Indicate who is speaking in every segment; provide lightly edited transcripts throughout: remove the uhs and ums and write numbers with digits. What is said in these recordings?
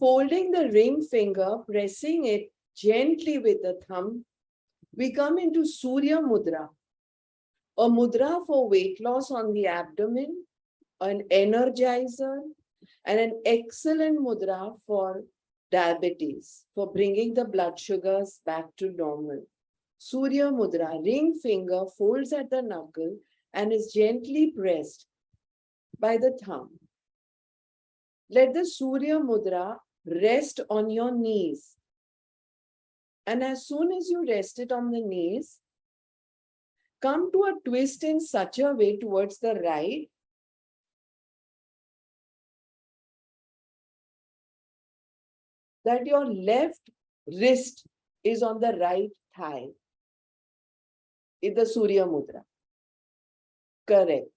Speaker 1: Folding the ring finger, pressing it gently with the thumb, we come into Surya Mudra, a mudra for weight loss on the abdomen, an energizer, and an excellent mudra for diabetes, for bringing the blood sugars back to normal. Surya Mudra, ring finger folds at the knuckle and is gently pressed by the thumb. Let the Surya Mudra rest on your knees. And as soon as you rest it on the knees, come to a twist in such a way towards the right that your left wrist is on the right thigh. In the Surya Mudra. Correct.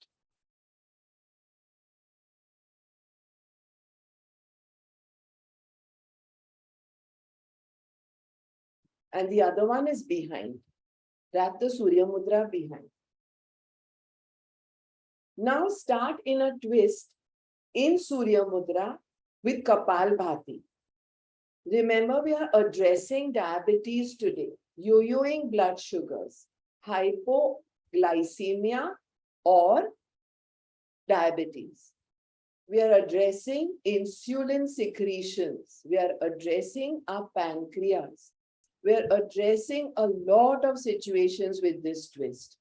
Speaker 1: And the other one is behind. Wrap the Surya Mudra behind. Now start in a twist in Surya Mudra with Kapalbhati. Remember, we are addressing diabetes today, yo-yoing blood sugars, hypoglycemia or diabetes. We are addressing insulin secretions. We are addressing our pancreas. We are addressing a lot of situations with this twist.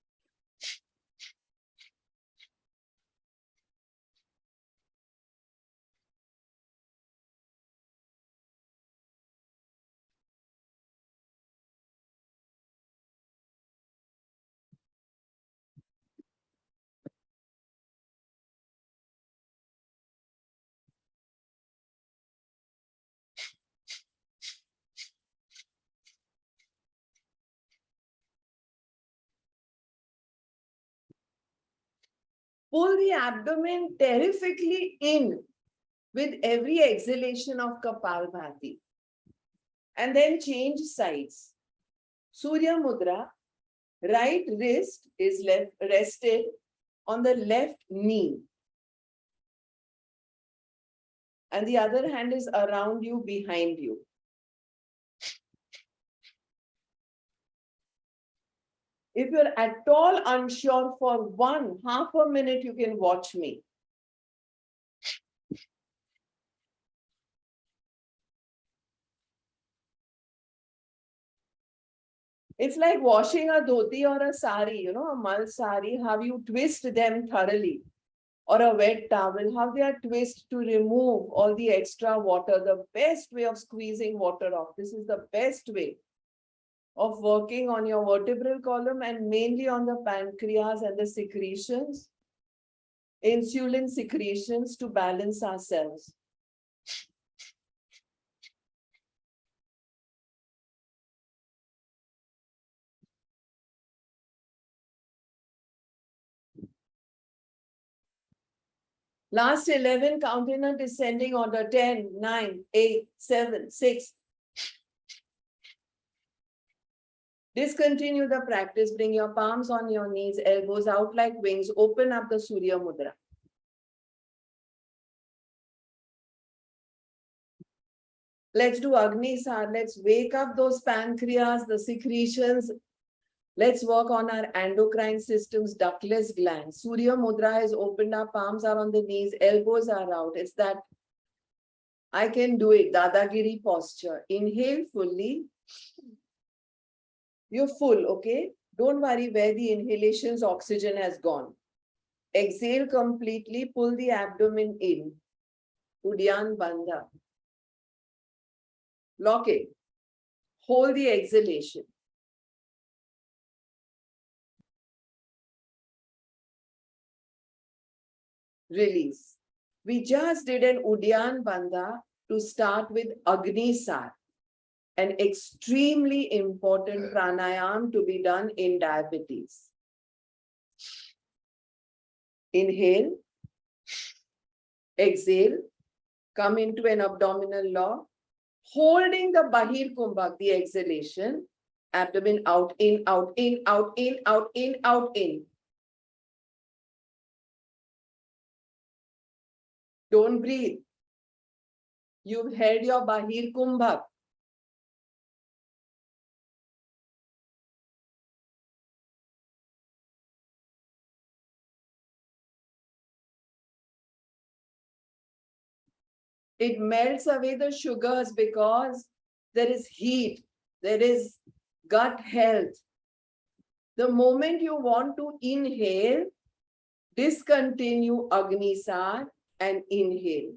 Speaker 1: Pull the abdomen terrifically in with every exhalation of Kapalbhati. And then change sides. Surya Mudra, right wrist is rested on the left knee. And the other hand is around you, behind you. If you're at all unsure for half a minute, you can watch me. It's like washing a dhoti or a sari, a mal sari, how you twist them thoroughly. Or a wet towel, how they are twist to remove all the extra water. The best way of squeezing water off. This is the best way of working on your vertebral column and mainly on the pancreas and the secretions, insulin secretions to balance ourselves. Last 11, count in a descending order. 10, 9, 8, 7, 6. Discontinue the practice. Bring your palms on your knees, elbows out like wings. Open up the Surya Mudra. Let's do Agnisar. Let's wake up those pancreas, the secretions. Let's work on our endocrine system's ductless glands. Surya Mudra is opened up, palms are on the knees, elbows are out. It's that I can do it, Dadagiri posture. Inhale fully. You're full, okay? Don't worry where the inhalation's oxygen has gone. Exhale completely, pull the abdomen in. Udyan Bandha. Lock it. Hold the exhalation. Release. We just did an Udyan Bandha to start with Agnisar, an extremely important pranayam to be done in diabetes. Inhale, exhale, come into an abdominal lock, holding the Bahir Kumbhak, the exhalation, abdomen out, in, out, in, out, in, out, in, out, in. Don't breathe. You've held your Bahir Kumbhak. It melts away the sugars because there is heat, there is gut health. The moment you want to inhale, discontinue Agnisar and inhale.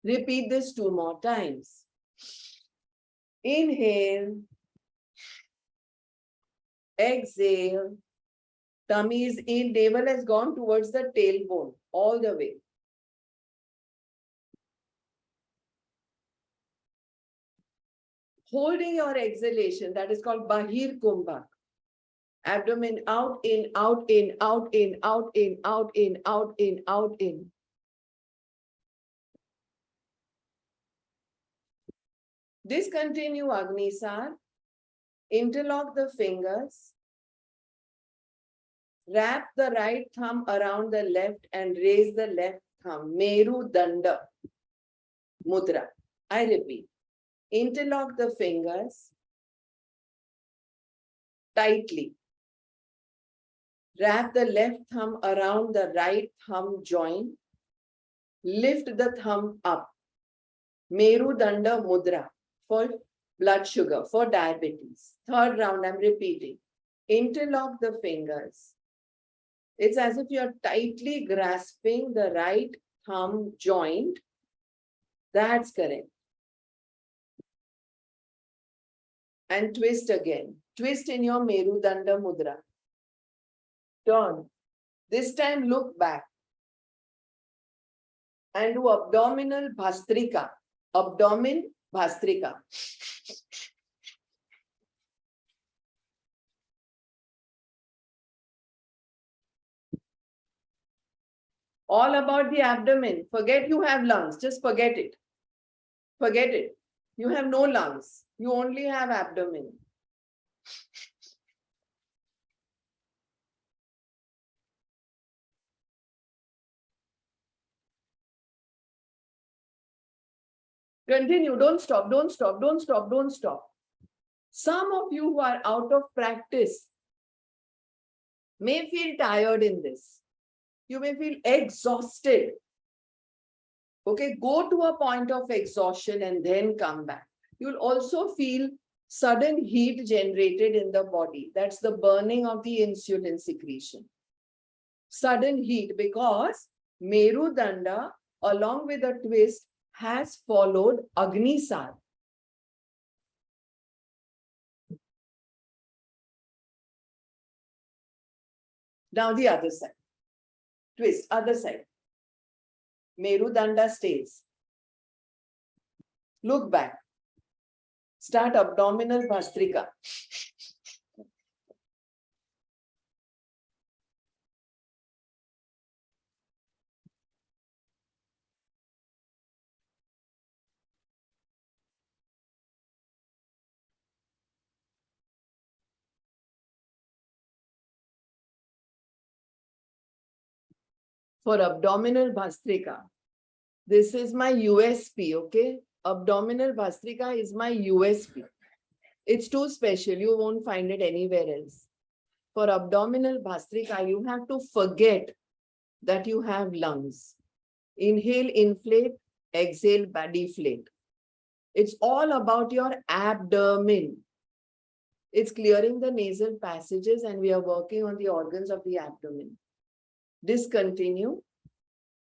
Speaker 1: Repeat this 2 more times. Inhale, exhale. Tummy is in, navel has gone towards the tailbone all the way. Holding your exhalation, that is called Bahir Kumbhak. Abdomen out, in, out, in, out, in, out, in, out, in, out, in, out, in. Discontinue Agnisar. Interlock the fingers. Wrap the right thumb around the left and raise the left thumb. Meru Danda Mudra. I repeat. Interlock the fingers tightly. Wrap the left thumb around the right thumb joint. Lift the thumb up. Meru Danda Mudra for blood sugar, for diabetes. Third round, I'm repeating. Interlock the fingers. It's as if you're tightly grasping the right thumb joint. That's correct. And twist again. Twist in your Meru Danda Mudra. Turn. This time look back. And do Abdominal Bhastrika. Abdomen Bhastrika. All about the abdomen. Forget you have lungs. Just forget it. Forget it. You have no lungs. You only have abdomen. Continue. Don't stop. Don't stop. Don't stop. Don't stop. Some of you who are out of practice may feel tired in this. You may feel exhausted. Okay, go to a point of exhaustion and then come back. You'll also feel sudden heat generated in the body. That's the burning of the insulin secretion. Sudden heat because Meru Danda, along with a twist, has followed Agnisar. Now the other side. Twist, other side. Meru Danda stays. Look back. Start Abdominal Bhastrika. For Abdominal Bhastrika, this is my USP, okay? Abdominal Bhastrika is my USP. It's too special. You won't find it anywhere else. For Abdominal Bhastrika, you have to forget that you have lungs. Inhale, inflate, exhale, deflate. It's all about your abdomen. It's clearing the nasal passages and we are working on the organs of the abdomen. Discontinue.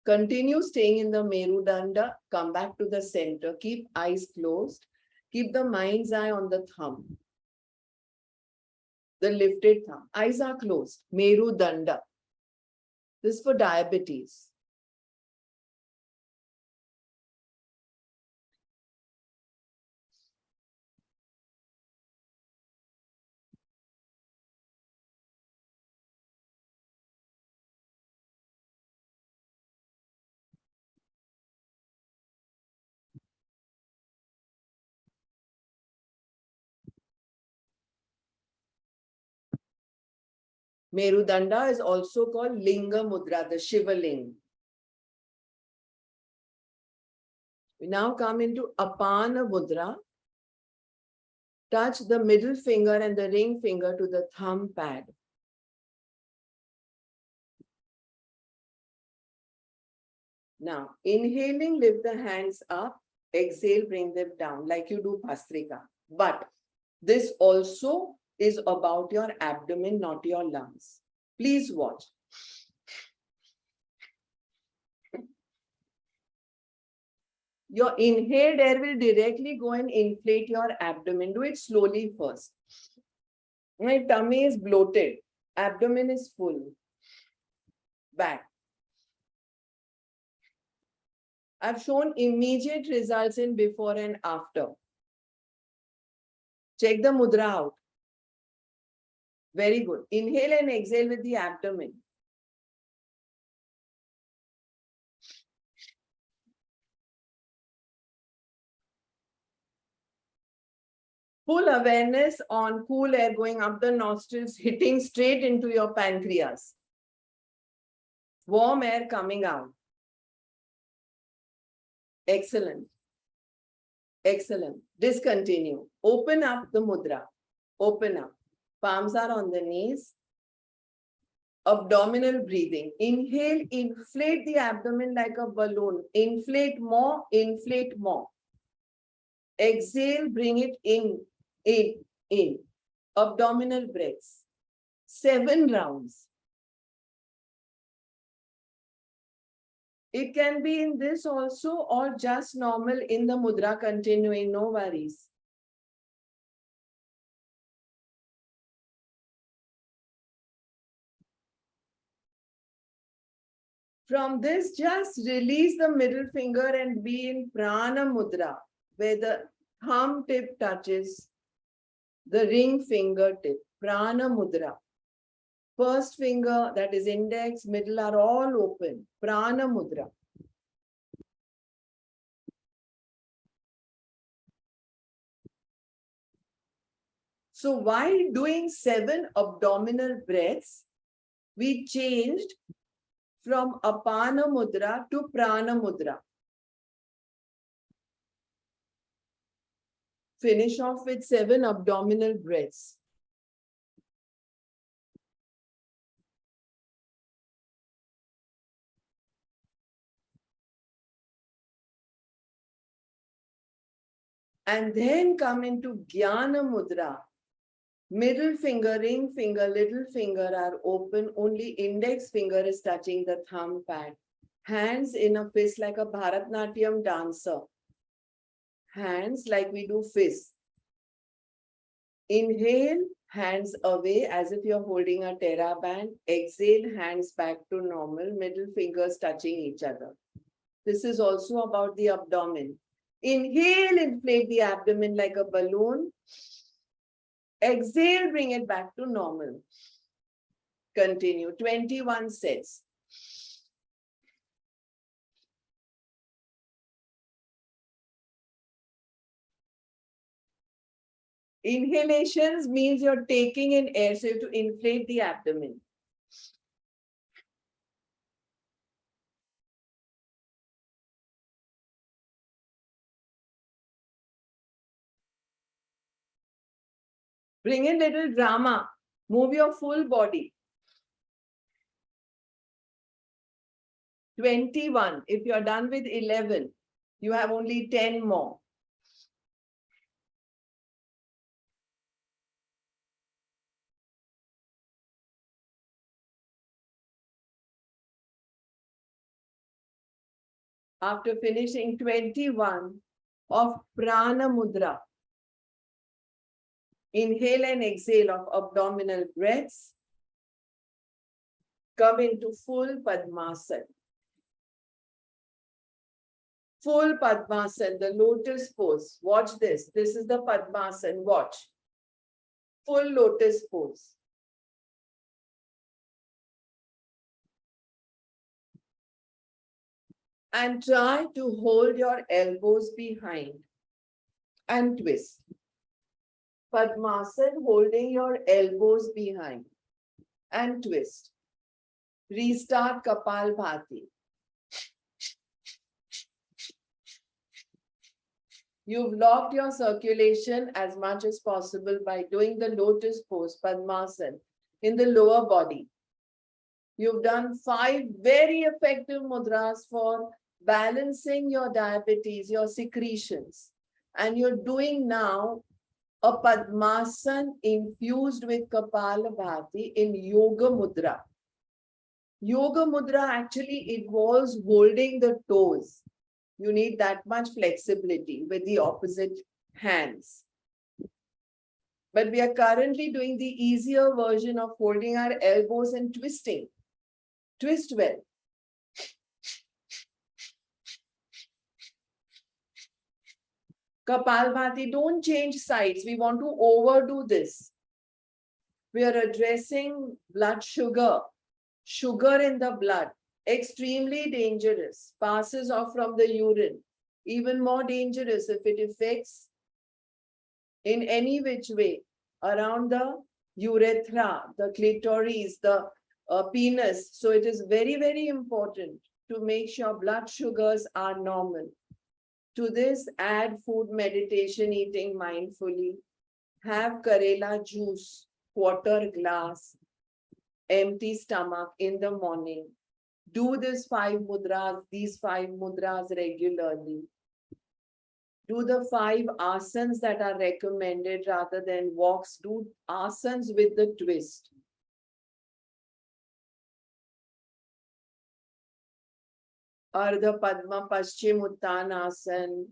Speaker 1: Continue staying in the Meru Danda. Come back to the center. Keep eyes closed. Keep the mind's eye on the thumb. The lifted thumb. Eyes are closed. Meru Danda. This is for diabetes. Meru Danda is also called Linga Mudra, the Shiva Ling. We now come into Apana Mudra. Touch the middle finger and the ring finger to the thumb pad. Now, inhaling, lift the hands up. Exhale, bring them down like you do Bhastrika. But this also is about your abdomen, not your lungs. Please watch. Your inhaled air will directly go and inflate your abdomen. Do it slowly first. My tummy is bloated. Abdomen is full. Back. I've shown immediate results in before and after. Check the mudra out. Very good. Inhale and exhale with the abdomen. Full awareness on cool air going up the nostrils, hitting straight into your pancreas. Warm air coming out. Excellent. Excellent. Discontinue. Open up the mudra. Open up. Palms are on the knees. Abdominal breathing. Inhale, inflate the abdomen like a balloon. Inflate more, inflate more. Exhale, bring it in. Abdominal breaths. 7 rounds. It can be in this also or just normal in the mudra continuing, no worries. From this, just release the middle finger and be in Prana Mudra, where the thumb tip touches the ring finger tip. Prana Mudra. First finger, that is index, middle are all open. Prana Mudra. So while doing 7 abdominal breaths, we changed from Apana Mudra to Prana Mudra. Finish off with 7 abdominal breaths. And then come into Gyana Mudra. Middle finger, ring finger, little finger are open. Only index finger is touching the thumb pad. Hands in a fist like a Bharatnatyam dancer. Hands like we do fists. Inhale, hands away as if you're holding a Terra band. Exhale, hands back to normal. Middle fingers touching each other. This is also about the abdomen. Inhale, inflate the abdomen like a balloon. Exhale, bring it back to normal. Continue. 21 sets. Inhalations means you're taking in air, so you have to inflate the abdomen. Bring in little drama. Move your full body. 21. If you're done with 11, you have only 10 more. After finishing 21 of Prana Mudra, inhale and exhale of abdominal breaths, come into full Padmasana. Full Padmasana, the lotus pose. Watch this. This is the Padmasana. Watch. Full lotus pose. And try to hold your elbows behind and twist. Padmasana, holding your elbows behind and twist. Restart Kapalbhati. You've locked your circulation as much as possible by doing the lotus pose, Padmasana, in the lower body. You've done 5 very effective mudras for balancing your diabetes, your secretions. And you're doing now a Padmasana infused with Kapalabhati in Yoga Mudra. Yoga Mudra actually involves holding the toes. You need that much flexibility with the opposite hands. But we are currently doing the easier version of holding our elbows and twisting. Twist well. Kapalbhati, don't change sides. We want to overdo this. We are addressing blood sugar. Sugar in the blood, extremely dangerous, passes off from the urine. Even more dangerous if it affects in any which way around the urethra, the clitoris, the penis. So it is very, very important to make sure blood sugars are normal. To this, add food, meditation, eating mindfully. Have Karela juice, quarter glass, empty stomach in the morning. Do these 5 mudras regularly. Do the 5 asanas that are recommended rather than walks. Do asanas with the twist. Ardha Padma Paschim Uttanasana,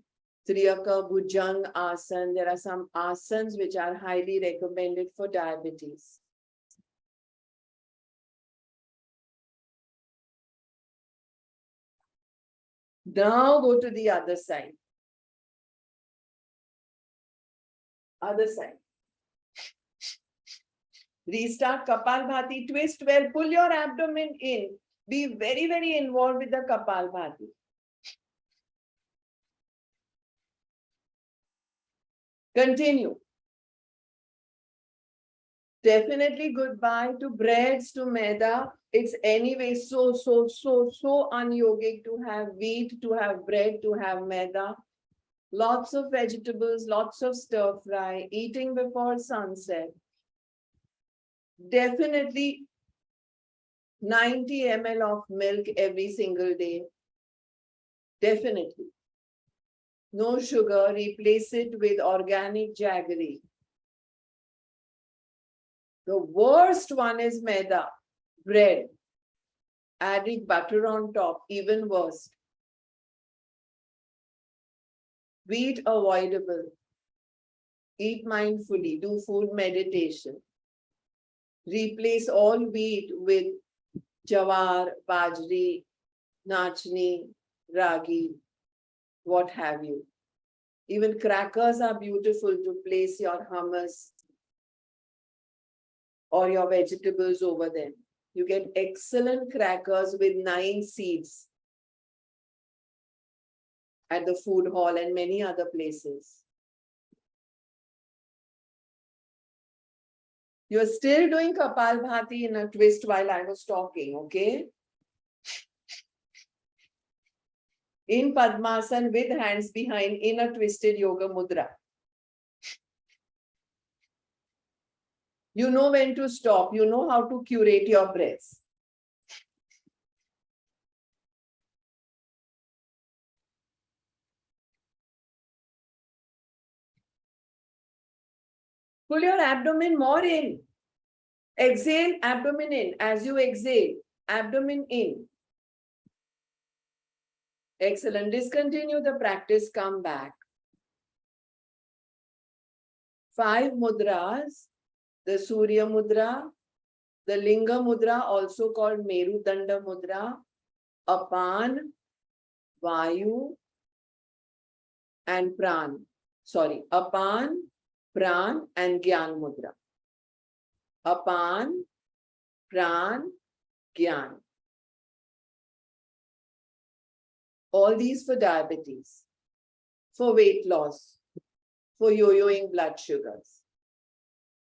Speaker 1: Triyaka Bhujang Asana. There are some asanas which are highly recommended for diabetes. Now go to the other side. Other side. Restart Kapalbhati, twist well, pull your abdomen in. Be very, very involved with the Kapalbhati. Continue. Definitely goodbye to breads, to maida. It's anyway so unyogic to have wheat, to have bread, to have maida. Lots of vegetables, lots of stir fry, eating before sunset. Definitely 90 ml of milk every single day. Definitely. No sugar, replace it with organic jaggery. The worst one is maida, bread. Adding butter on top, even worse. Wheat avoidable. Eat mindfully, do food meditation. Replace all wheat with jawar, bajri, nachni, ragi, what have you. Even crackers are beautiful to place your hummus or your vegetables over them. You get excellent crackers with 9 seeds at the food hall and many other places. You're still doing Kapalbhati in a twist while I was talking, okay? In Padmasana with hands behind in a twisted yoga mudra. You know when to stop. You know how to curate your breaths. Pull your abdomen more in. Exhale, abdomen in. As you exhale, abdomen in. Excellent. Discontinue the practice. Come back. 5 mudras. The Surya Mudra. The Linga Mudra, also called Merudanda Mudra. Apan, Vayu, and Pran. Sorry. Apan, Pran, and Gyana Mudra. Apan, Pran, Gyana. All these for diabetes, for weight loss, for yo-yoing blood sugars.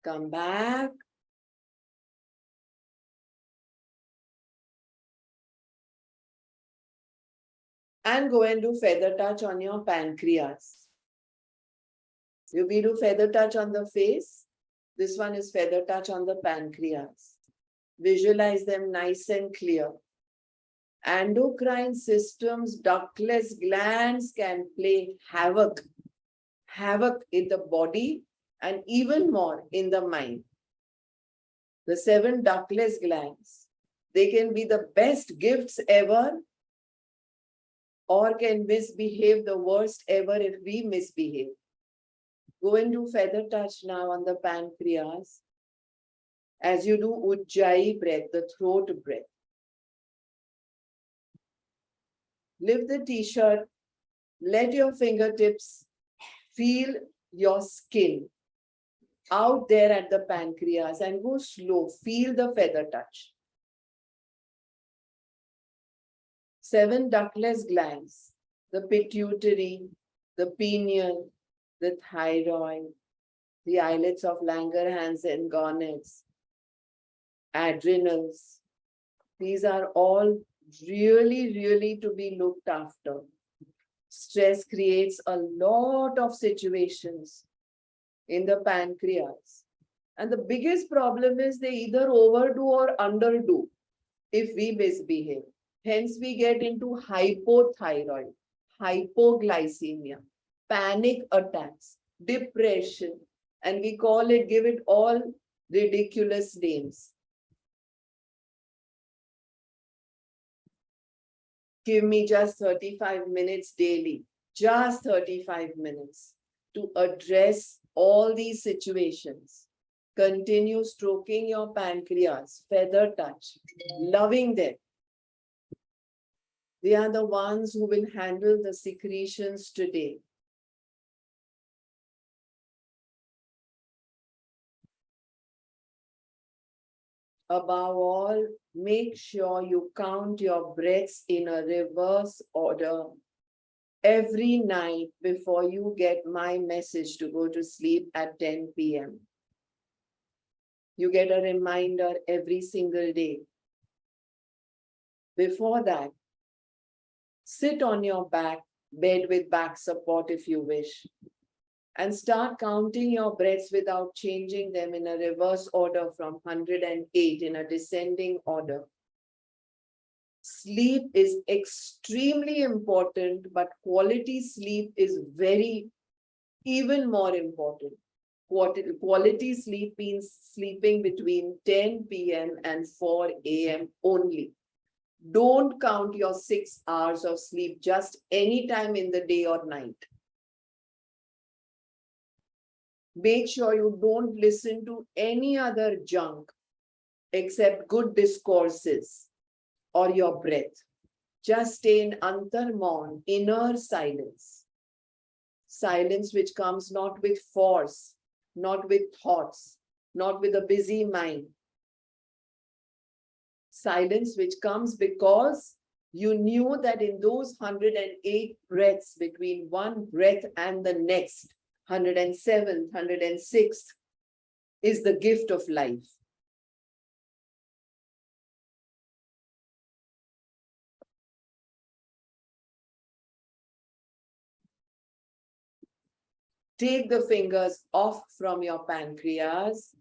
Speaker 1: Come back. And go and do feather touch on your pancreas. We do feather touch on the face. This one is feather touch on the pancreas. Visualize them nice and clear. Endocrine systems, ductless glands can play havoc in the body and even more in the mind. The 7 ductless glands, they can be the best gifts ever or can misbehave the worst ever if we misbehave. Go and do feather touch now on the pancreas as you do Ujjayi breath, the throat breath. Lift the t-shirt, let your fingertips feel your skin out there at the pancreas and go slow. Feel the feather touch. 7 ductless glands, the pituitary, the pineal, the thyroid, the islets of Langerhans and gonads, adrenals. These are all really to be looked after. Stress creates a lot of situations in the pancreas. And the biggest problem is they either overdo or underdo if we misbehave. Hence, we get into hypothyroid, hypoglycemia, panic attacks, depression, and we call it, give it all ridiculous names. Give me just 35 minutes daily, just 35 minutes to address all these situations. Continue stroking your pancreas, feather touch, loving them. They are the ones who will handle the secretions today. Above all, make sure you count your breaths in a reverse order every night before you get my message to go to sleep at 10 p.m. You get a reminder every single day. Before that, sit on your back, bed with back support if you wish, and start counting your breaths without changing them in a reverse order from 108 in a descending order. Sleep is extremely important, but quality sleep is even more important. Quality sleep means sleeping between 10 p.m. and 4 a.m. only. Don't count your 6 hours of sleep just any time in the day or night. Make sure you don't listen to any other junk except good discourses or your breath. Just stay in antarman, inner silence. Silence which comes not with force, not with thoughts, not with a busy mind. Silence which comes because you knew that in those 108 breaths, between one breath and the next, 107th, 106th, is the gift of life. Take the fingers off from your pancreas.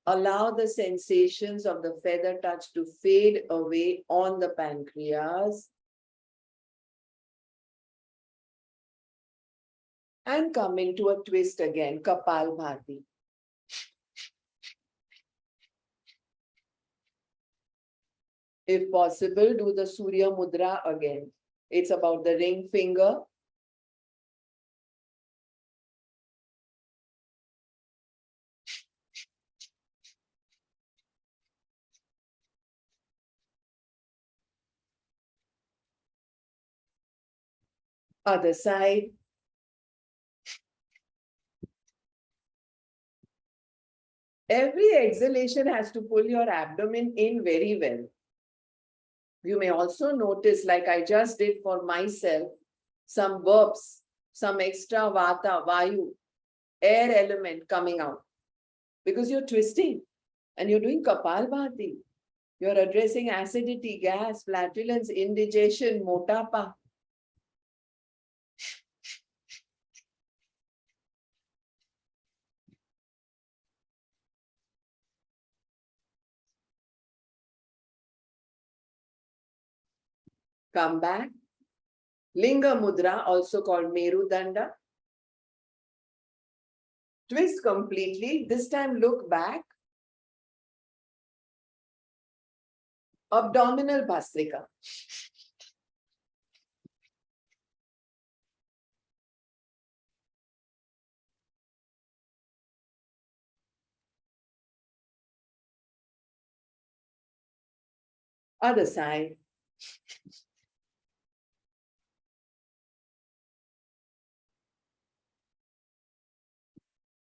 Speaker 1: Allow the sensations of the feather touch to fade away on the pancreas. And come into a twist again, Kapalbhati. If possible, do the Surya Mudra again. It's about the ring finger. Other side. Every exhalation has to pull your abdomen in very well. You may also notice, like I just did for myself, some burps, some extra vata, vayu, air element coming out. Because you're twisting and you're doing Kapalbhati. You're addressing acidity, gas, flatulence, indigestion, motapa. Come back. Linga Mudra, also called Merudanda. Twist completely. This time look back. Abdominal Bhastrika. Other side.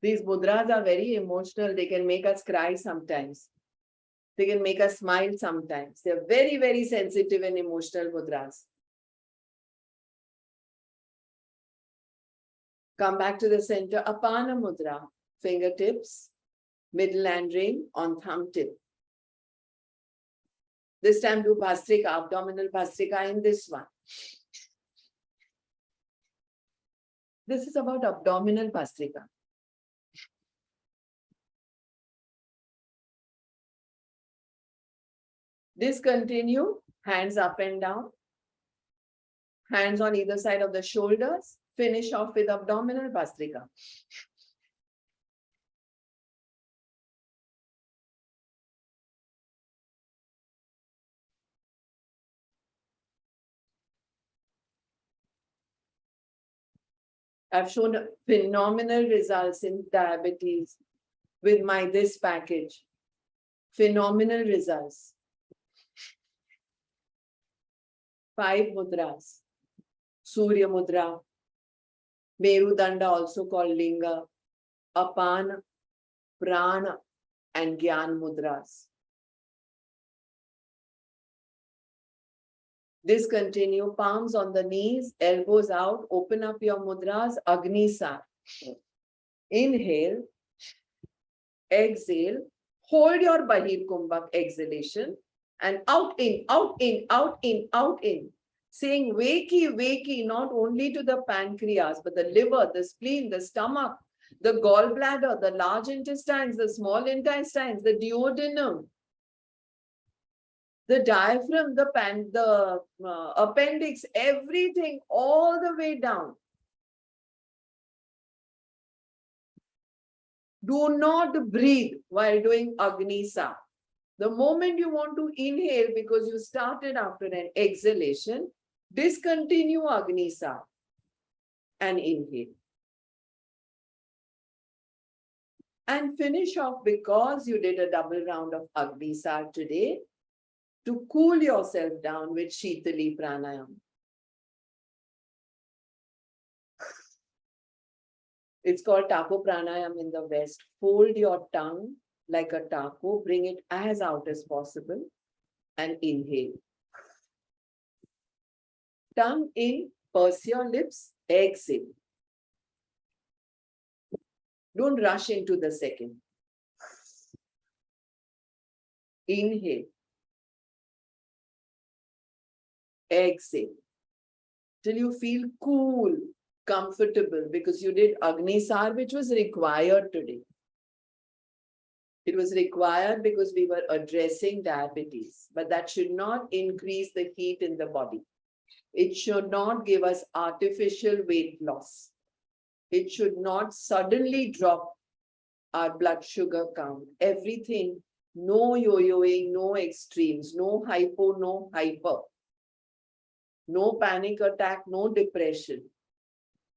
Speaker 1: These mudras are very emotional. They can make us cry sometimes. They can make us smile sometimes. They're very, very sensitive and emotional mudras. Come back to the center. Apana Mudra. Fingertips, middle and ring on thumb tip. This time do Bhastrika, abdominal Bhastrika in this one. This is about abdominal Bhastrika. Discontinue, hands up and down. Hands on either side of the shoulders. Finish off with abdominal Bhastrika. I've shown phenomenal results in diabetes with this package. Phenomenal results. 5 mudras. Surya Mudra, Merudanda, also called Linga, Apana, Prana, and Gyana Mudras. Discontinue, palms on the knees, elbows out, open up your mudras, Agni Sar. Inhale, exhale, hold your Bahir Kumbhak exhalation, and out in, out in, out in, out in. Saying wakey, wakey, not only to the pancreas, but the liver, the spleen, the stomach, the gallbladder, the large intestines, the small intestines, the duodenum, the diaphragm, the appendix, everything all the way down. Do not breathe while doing Agni Sa. The moment you want to inhale, because you started after an exhalation, discontinue Agni Sa and inhale. And finish off, because you did a double round of Agni Sa today, to cool yourself down with Sheetali Pranayama. It's called Taco Pranayama in the West. Fold your tongue like a taco, bring it as out as possible, and inhale. Tongue in, purse your lips, exhale. Don't rush into the second. Inhale. Exhale. Till you feel cool, comfortable, because you did Agni Sar, which was required today. It was required because we were addressing diabetes, but that should not increase the heat in the body. It should not give us artificial weight loss. It should not suddenly drop our blood sugar count. Everything, no yo-yoing, no extremes, no hypo, no hyper. No panic attack, no depression.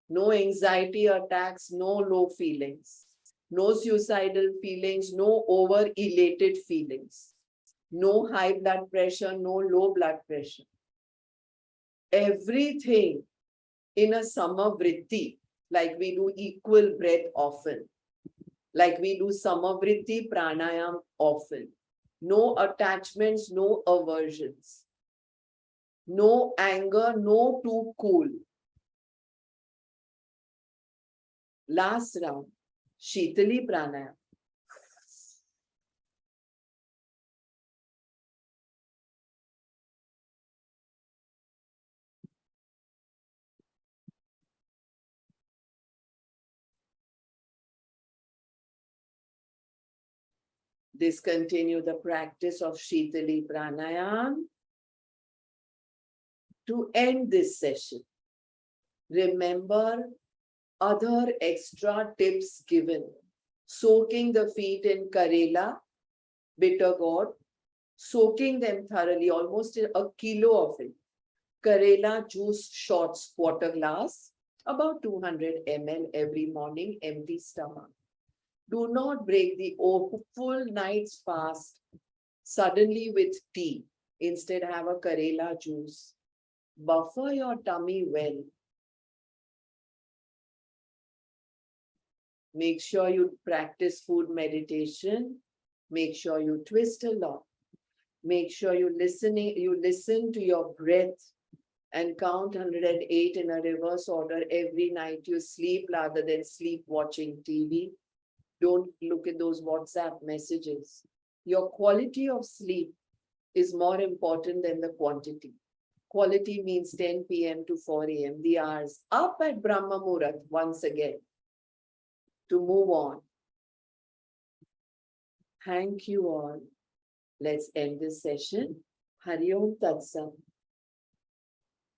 Speaker 1: No anxiety attacks, no low feelings. No suicidal feelings, no over-elated feelings. No high blood pressure, no low blood pressure. Everything in a samavritti, like we do equal breath often, like we do samavritti pranayam often. No attachments, no aversions. No anger, no too cool. Last round, Sheetali Pranayama. Discontinue the practice of Sheetali Pranayama. to end this session, remember other extra tips given. Soaking the feet in Karela, bitter gourd, soaking them thoroughly, almost a kilo of it. Karela juice shots, quarter glass, about 200 ml every morning, empty stomach. Do not break the full night's fast suddenly with tea. Instead, have a Karela juice. Buffer your tummy well. Make sure you practice food meditation. Make sure you twist a lot. Make sure you listen to your breath and count 108 in a reverse order every night you sleep rather than sleep watching TV. Don't look at those WhatsApp messages. Your quality of sleep is more important than the quantity. Quality means 10 p.m. to 4 a.m. The hours up at Brahma Muhurat once again to move on. Thank you all. Let's end this session. Hari Om Tat Sat.